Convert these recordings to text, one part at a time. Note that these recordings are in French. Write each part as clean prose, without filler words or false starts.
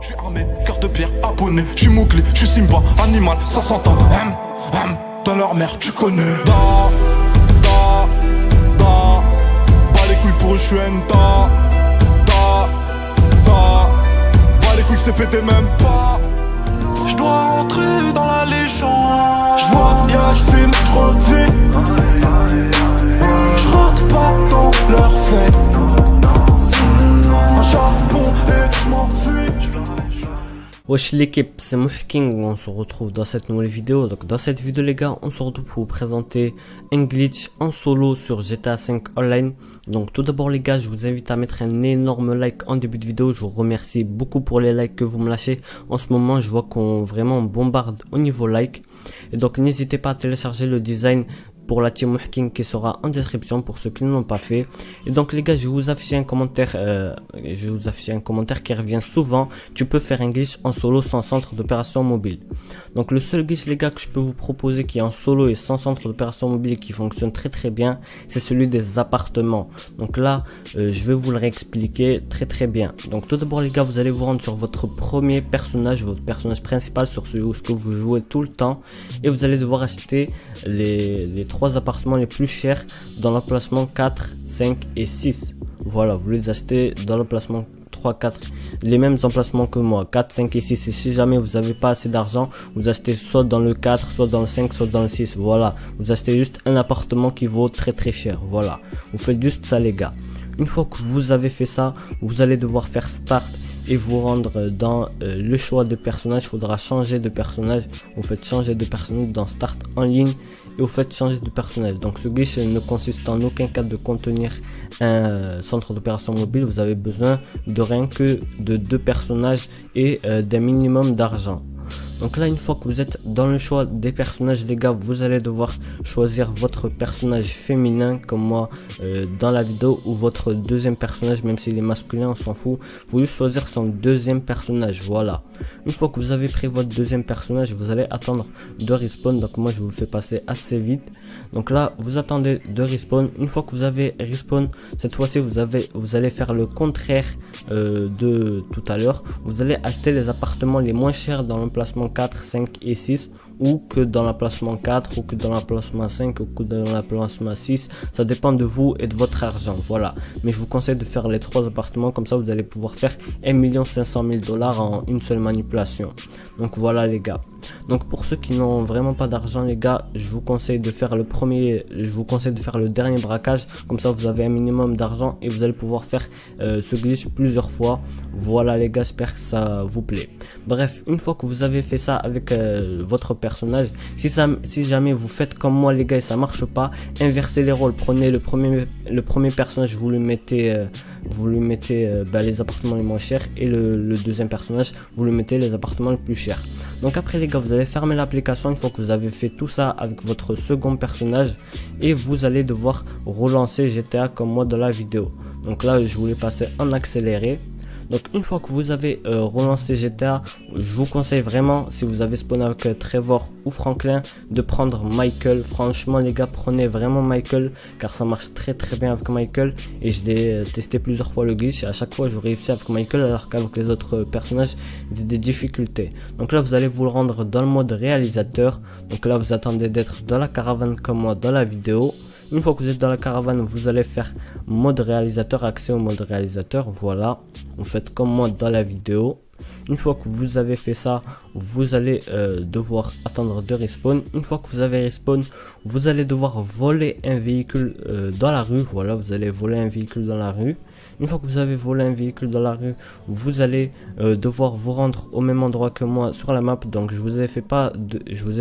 Je suis armé, cœur de pierre, abonné, je suis Mowgli, je suis Simba, animal, ça s'entend. Dans leur mère, tu connais. Bas les couilles pour eux, je suis Enta. Bas les couilles, c'est pété même pas. Je dois rentrer dans la légende. Je voyage, je filme, je revis. Je rentre pas dans leur fête. Un charbon et je m'enfuis. Wesh l'équipe, c'est Mouhking, on se retrouve dans cette nouvelle vidéo. Donc dans cette vidéo les gars, on se retrouve pour vous présenter un glitch en solo sur GTA 5 Online. Donc tout d'abord les gars, je vous invite à mettre un énorme like en début de vidéo. Je vous remercie beaucoup pour les likes que vous me lâchez. En ce moment je vois qu'on vraiment bombarde au niveau like. Et donc n'hésitez pas à télécharger le design pour la team Mouhking qui sera en description pour ceux qui ne l'ont pas fait. Et donc les gars, je vais vous afficher un commentaire qui revient souvent. Tu peux faire un glitch en solo sans centre d'opération mobile. Donc le seul glitch les gars que je peux vous proposer qui est en solo et sans centre d'opération mobile et qui fonctionne très bien, c'est celui des appartements. Donc là je vais vous le réexpliquer très bien. Donc tout d'abord les gars, vous allez vous rendre sur votre premier personnage, votre personnage principal, sur celui où ce que vous jouez tout le temps, et vous allez devoir acheter les 3 appartements les plus chers dans l'emplacement 4, 5 et 6. Voilà, vous les achetez dans l'emplacement 3, 4, les mêmes emplacements que moi, 4, 5 et 6. Et si jamais vous n'avez pas assez d'argent, vous achetez soit dans le 4, soit dans le 5, soit dans le 6. Voilà, vous achetez juste un appartement qui vaut très cher. Voilà, vous faites juste ça les gars. Une fois que vous avez fait ça, vous allez devoir faire start et vous rendre dans le choix de personnage. Il faudra changer de personnage. Vous faites changer de personnage dans start en ligne et vous faites changer de personnage. Donc ce glitch ne consiste en aucun cas de contenir un centre d'opération mobile. Vous avez besoin de rien que de 2 personnages et d'un minimum d'argent. Donc là, une fois que vous êtes dans le choix des personnages les gars, vous allez devoir choisir votre personnage féminin comme moi dans la vidéo, ou votre deuxième personnage, même s'il est masculin on s'en fout. Vous voulez choisir son deuxième personnage. Voilà, une fois que vous avez pris votre deuxième personnage, vous allez attendre de respawn. Donc moi je vous le fais passer assez vite. Donc là vous attendez de respawn. Une fois que vous avez respawn, cette fois-ci vous allez faire le contraire de tout à l'heure. Vous allez acheter les appartements les moins chers dans l'emplacement 4, 5 et 6, ou que dans l'emplacement 4, ou que dans l'emplacement 5, ou que dans l'emplacement 6. Ça dépend de vous et de votre argent. Voilà, mais je vous conseille de faire les 3 appartements, comme ça vous allez pouvoir faire 1 500 000 $ en une seule manipulation. Donc voilà les gars. Donc pour ceux qui n'ont vraiment pas d'argent les gars, je vous conseille de faire le dernier braquage. Comme ça vous avez un minimum d'argent et vous allez pouvoir faire ce glitch plusieurs fois. Voilà les gars, j'espère que ça vous plaît. Bref, une fois que vous avez fait ça avec votre personnage, si jamais vous faites comme moi les gars et ça marche pas, inversez les rôles. Prenez le premier personnage, vous lui mettez les appartements les moins chers, et le deuxième personnage vous lui mettez les appartements les plus chers. Donc après les gars, vous allez fermer l'application une fois que vous avez fait tout ça avec votre second personnage, et vous allez devoir relancer GTA comme moi dans la vidéo. Donc là je voulais passer en accéléré. Donc une fois que vous avez relancé GTA, je vous conseille vraiment, si vous avez spawné avec Trevor ou Franklin, de prendre Michael. Franchement les gars, prenez vraiment Michael, car ça marche très bien avec Michael, et je l'ai testé plusieurs fois le glitch, et à chaque fois je réussis avec Michael, alors qu'avec les autres personnages j'ai des difficultés. Donc là vous allez vous le rendre dans le mode réalisateur. Donc là vous attendez d'être dans la caravane comme moi dans la vidéo. Une fois que vous êtes dans la caravane, vous allez faire mode réalisateur, accès au mode réalisateur. Voilà, vous faites comme moi dans la vidéo. Une fois que vous avez fait ça, vous allez devoir attendre de respawn. Une fois que vous avez respawn, vous allez devoir voler un véhicule dans la rue. Voilà, vous allez voler un véhicule dans la rue. Une fois que vous avez volé un véhicule dans la rue, vous allez devoir vous rendre au même endroit que moi sur la map. Donc je vous ai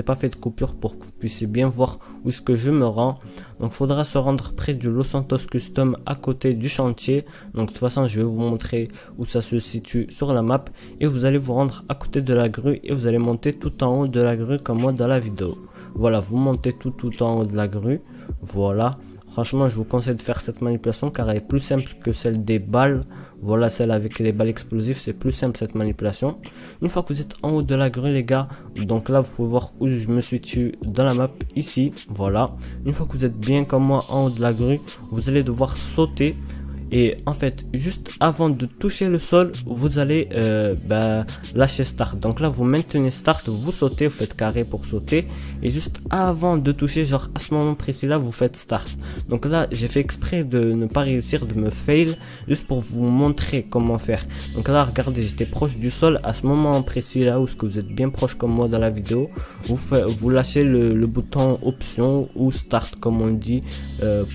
pas fait de coupure pour que vous puissiez bien voir où est-ce que je me rends. Donc il faudra se rendre près du Los Santos Custom, à côté du chantier. Donc de toute façon je vais vous montrer où ça se situe sur la map, et vous allez vous rendre à côté de la grue, et vous allez monter tout en haut de la grue comme moi dans la vidéo. Voilà, vous montez tout en haut de la grue. Voilà, franchement je vous conseille de faire cette manipulation car elle est plus simple que celle des balles. Voilà, celle avec les balles explosives, c'est plus simple cette manipulation. Une fois que vous êtes en haut de la grue les gars, donc là vous pouvez voir où je me situe dans la map, ici. Voilà, une fois que vous êtes bien comme moi en haut de la grue, vous allez devoir sauter Et en fait, juste avant de toucher le sol, vous allez lâcher start. Donc là, vous maintenez start, vous sautez, vous faites carré pour sauter. Et juste avant de toucher, genre à ce moment précis là, vous faites start. Donc là, j'ai fait exprès de ne pas réussir, de me fail, juste pour vous montrer comment faire. Donc là, regardez, j'étais proche du sol à ce moment précis là, où ce que vous êtes bien proche comme moi dans la vidéo. Vous lâchez le bouton option ou start comme on dit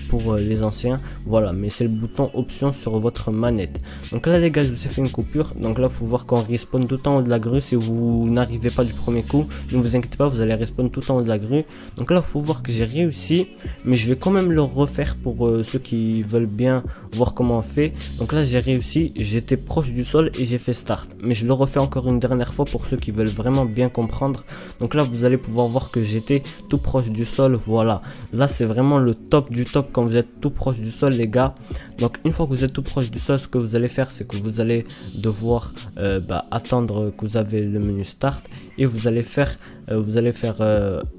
pour les anciens. Voilà, mais c'est le bouton option sur votre manette. Donc là les gars, je vous ai fait une coupure. Donc là, faut voir qu'on respawn tout en haut de la grue. Si vous n'arrivez pas du premier coup, ne vous inquiétez pas, vous allez respawn tout en haut de la grue. Donc là, faut voir que j'ai réussi, mais je vais quand même le refaire pour ceux qui veulent bien voir comment on fait. Donc là, j'ai réussi, j'étais proche du sol et j'ai fait start, mais je le refais encore une dernière fois pour ceux qui veulent vraiment bien comprendre. Donc là, vous allez pouvoir voir que j'étais tout proche du sol. Voilà, là c'est vraiment le top du top quand vous êtes tout proche du sol les gars. Donc une fois que vous êtes tout proche du sol, ce que vous allez faire, c'est que vous allez devoir attendre que vous avez le menu start et vous allez faire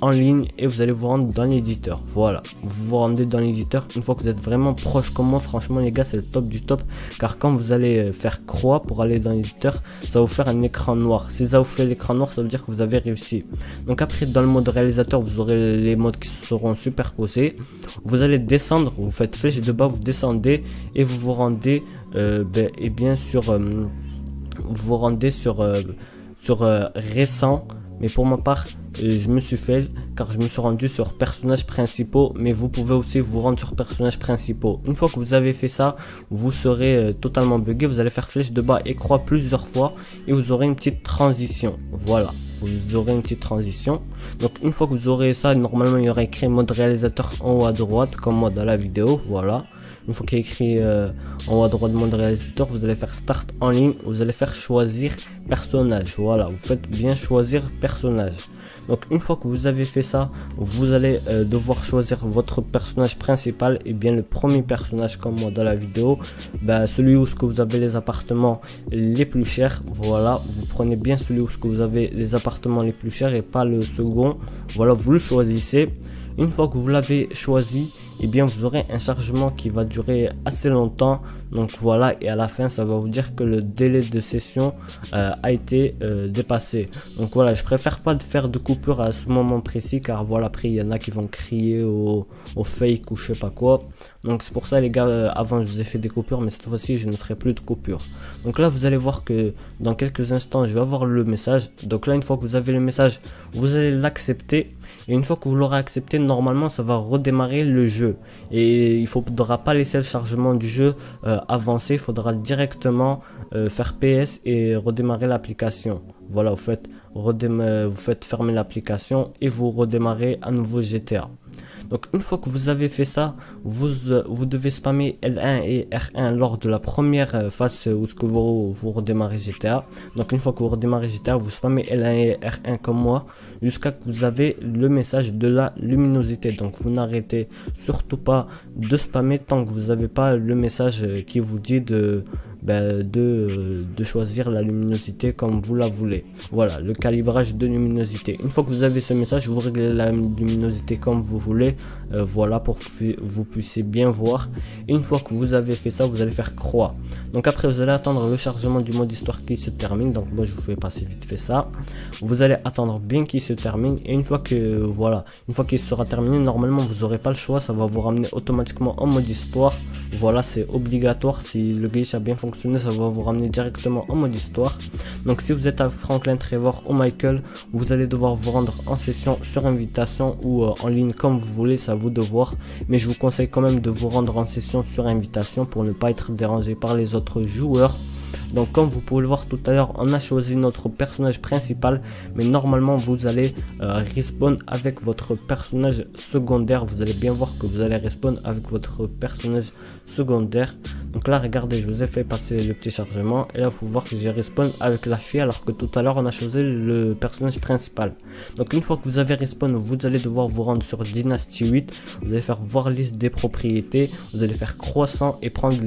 en ligne et vous allez vous rendre dans l'éditeur. Voilà, vous vous rendez dans l'éditeur une fois que vous êtes vraiment proche comme moi. Franchement les gars, c'est le top du top, car quand vous allez faire croix pour aller dans l'éditeur, ça va vous faire un écran noir. Si ça vous fait l'écran noir, ça veut dire que vous avez réussi. Donc après, dans le mode réalisateur, vous aurez les modes qui seront superposés. Vous allez descendre, vous faites flèche de bas, vous descendez et vous vous rendez sur récent. Mais pour ma part, je me suis fait, car je me suis rendu sur personnages principaux, mais vous pouvez aussi vous rendre sur personnages principaux. Une fois que vous avez fait ça, vous serez totalement bugué. Vous allez faire flèche de bas et croix plusieurs fois et vous aurez une petite transition. Voilà, vous aurez une petite transition. Donc une fois que vous aurez ça, normalement il y aura écrit mode réalisateur en haut à droite, comme moi dans la vidéo. Voilà. Une fois qu'il y a écrit en haut à droite mode réalisateur, vous allez faire start en ligne, vous allez faire choisir personnage. Voilà, vous faites bien choisir personnage. Donc une fois que vous avez fait ça, vous allez devoir choisir votre personnage principal. Et bien le premier personnage comme moi dans la vidéo, celui où ce que vous avez les appartements les plus chers. Voilà, vous prenez bien celui où ce que vous avez les appartements les plus chers et pas le second. Voilà, vous le choisissez. Une fois que vous l'avez choisi, et bien vous aurez un chargement qui va durer assez longtemps. Donc voilà, et à la fin ça va vous dire que le délai de session a été dépassé. Donc voilà, je préfère pas de faire de coupure à ce moment précis, car voilà, après il y en a qui vont crier au fake ou je sais pas quoi. Donc c'est pour ça les gars, avant je vous ai fait des coupures, mais cette fois-ci je ne ferai plus de coupures. Donc là vous allez voir que dans quelques instants je vais avoir le message. Donc là, une fois que vous avez le message, vous allez l'accepter. Et une fois que vous l'aurez accepté, normalement ça va redémarrer le jeu. Et il ne faudra pas laisser le chargement du jeu avancer. Il faudra directement faire PS et redémarrer l'application. Voilà, vous faites fermer l'application et vous redémarrez à nouveau GTA. Donc une fois que vous avez fait ça, vous devez spammer L1 et R1 lors de la première phase où ce que vous redémarrez GTA. Donc une fois que vous redémarrez GTA, vous spammez L1 et R1 comme moi, jusqu'à que vous avez le message de la luminosité. Donc vous n'arrêtez surtout pas de spammer tant que vous n'avez pas le message qui vous dit de choisir la luminosité comme vous la voulez. Voilà, le calibrage de luminosité. Une fois que vous avez ce message, vous réglez la luminosité comme vous voulez. Voilà, pour que vous puissiez bien voir. Et une fois que vous avez fait ça, vous allez faire croix. Donc après vous allez attendre le chargement du mode histoire qui se termine. Donc moi je vous fais passer vite fait ça. Vous allez attendre bien qu'il se termine. Et une fois que une fois qu'il sera terminé, normalement vous n'aurez pas le choix, ça va vous ramener automatiquement en mode histoire. Voilà, c'est obligatoire. Si le glitch a bien fonctionné, ça va vous ramener directement en mode histoire. Donc si vous êtes à Franklin, Trevor ou Michael, vous allez devoir vous rendre en session sur invitation ou en ligne comme vous voulez, c'est à vous de voir. Mais je vous conseille quand même de vous rendre en session sur invitation pour ne pas être dérangé par les autres joueurs. Donc comme vous pouvez le voir tout à l'heure, on a choisi notre personnage principal, mais normalement vous allez respawn avec votre personnage secondaire. Vous allez bien voir que vous allez respawn avec votre personnage secondaire. Donc là regardez, je vous ai fait passer le petit chargement et là vous voir que j'ai respawn avec la fille, alors que tout à l'heure on a choisi le personnage principal. Donc une fois que vous avez respawn, vous allez devoir vous rendre sur Dynasty 8. Vous allez faire voir liste des propriétés, vous allez faire croissant et prendre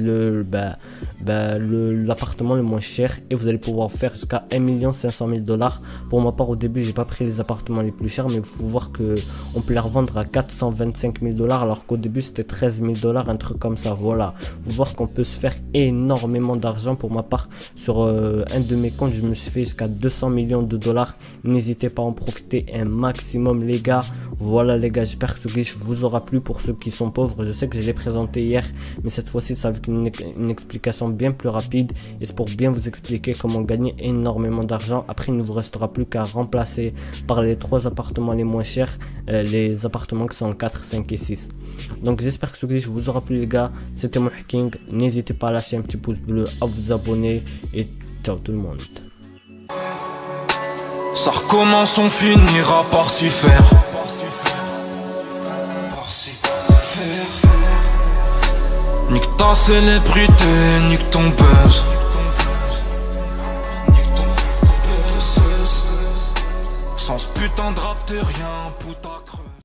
l'appartement le moins cher et vous allez pouvoir faire jusqu'à 1 500 000 $. Pour ma part, au début, j'ai pas pris les appartements les plus chers, mais il faut voir que on peut les revendre à 425 000 $, alors qu'au début c'était 13 000 $, un truc comme ça. Voilà, vous voir qu'on peut se faire énormément d'argent. Pour ma part, sur un de mes comptes, je me suis fait jusqu'à 200 millions de $. N'hésitez pas à en profiter un maximum, les gars. Voilà, les gars, j'espère que ce glitch vous aura plu. Pour ceux qui sont pauvres, je sais que je l'ai présenté hier, mais cette fois-ci c'est avec une explication bien plus rapide, et c'est pour bien vous expliquer comment gagner énormément d'argent. Après, il ne vous restera plus qu'à remplacer par les 3 appartements les moins chers les appartements qui sont en 4, 5 et 6. Donc j'espère que ce glitch vous aura plu, les gars. C'était Mouhking, n'hésitez pas à lâcher un petit pouce bleu, à vous abonner, et ciao tout le monde. Ça recommence, on finira par s'y faire. Nique ta célébrité, nique ton buzz. Sans ce putain de rap t'es rien, putain creux.